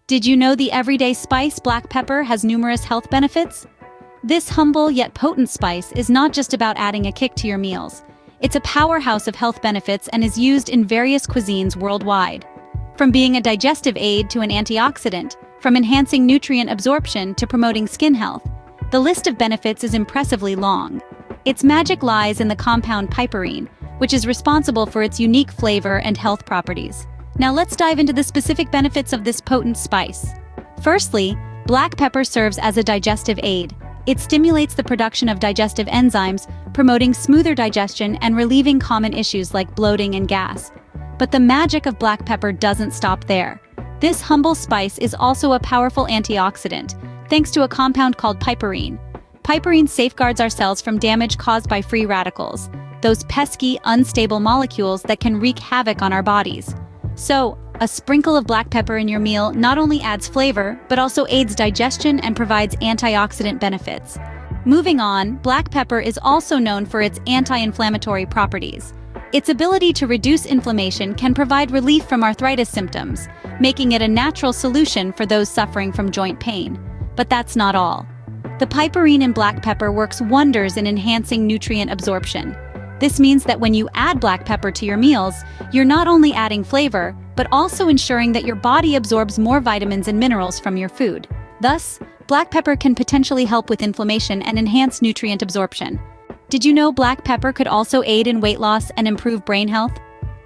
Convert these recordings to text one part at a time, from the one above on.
Did you know the everyday spice black pepper has numerous health benefits? This humble yet potent spice is not just about adding a kick to your meals. It's a powerhouse of health benefits and is used in various cuisines worldwide. From being a digestive aid to an antioxidant, from enhancing nutrient absorption to promoting skin health, the list of benefits is impressively long. Its magic lies in the compound piperine, which is responsible for its unique flavor and health properties. Now let's dive into the specific benefits of this potent spice. Firstly, black pepper serves as a digestive aid. It stimulates the production of digestive enzymes, promoting smoother digestion and relieving common issues like bloating and gas. But the magic of black pepper doesn't stop there. This humble spice is also a powerful antioxidant, thanks to a compound called piperine. Piperine safeguards our cells from damage caused by free radicals, those pesky, unstable molecules that can wreak havoc on our bodies. So, a sprinkle of black pepper in your meal not only adds flavor, but also aids digestion and provides antioxidant benefits. Moving on, black pepper is also known for its anti-inflammatory properties. Its ability to reduce inflammation can provide relief from arthritis symptoms, making it a natural solution for those suffering from joint pain. But that's not all. The piperine in black pepper works wonders in enhancing nutrient absorption. This means that when you add black pepper to your meals, you're not only adding flavor, but also ensuring that your body absorbs more vitamins and minerals from your food. Thus, black pepper can potentially help with inflammation and enhance nutrient absorption. Did you know black pepper could also aid in weight loss and improve brain health?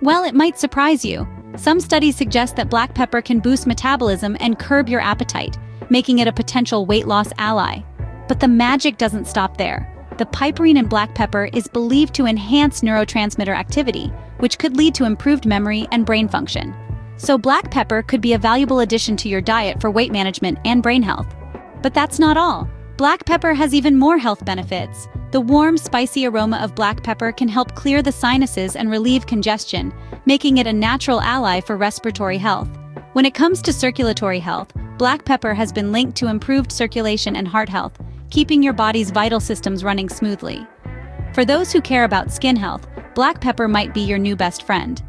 Well, it might surprise you. Some studies suggest that black pepper can boost metabolism and curb your appetite, making it a potential weight loss ally. But the magic doesn't stop there. The piperine in black pepper is believed to enhance neurotransmitter activity, which could lead to improved memory and brain function. So black pepper could be a valuable addition to your diet for weight management and brain health. But that's not all. Black pepper has even more health benefits. The warm, spicy aroma of black pepper can help clear the sinuses and relieve congestion, making it a natural ally for respiratory health. When it comes to circulatory health, black pepper has been linked to improved circulation and heart health, keeping your body's vital systems running smoothly. For those who care about skin health, black pepper might be your new best friend.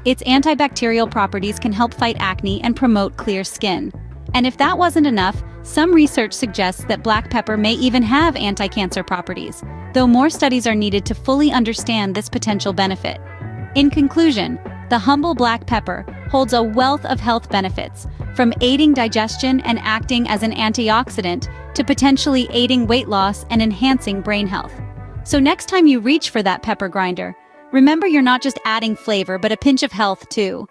Its antibacterial properties can help fight acne and promote clear skin. And if that wasn't enough, some research suggests that black pepper may even have anti-cancer properties, though more studies are needed to fully understand this potential benefit. In conclusion, the humble black pepper holds a wealth of health benefits, from aiding digestion and acting as an antioxidant to potentially aiding weight loss and enhancing brain health. So next time you reach for that pepper grinder, remember you're not just adding flavor but a pinch of health too.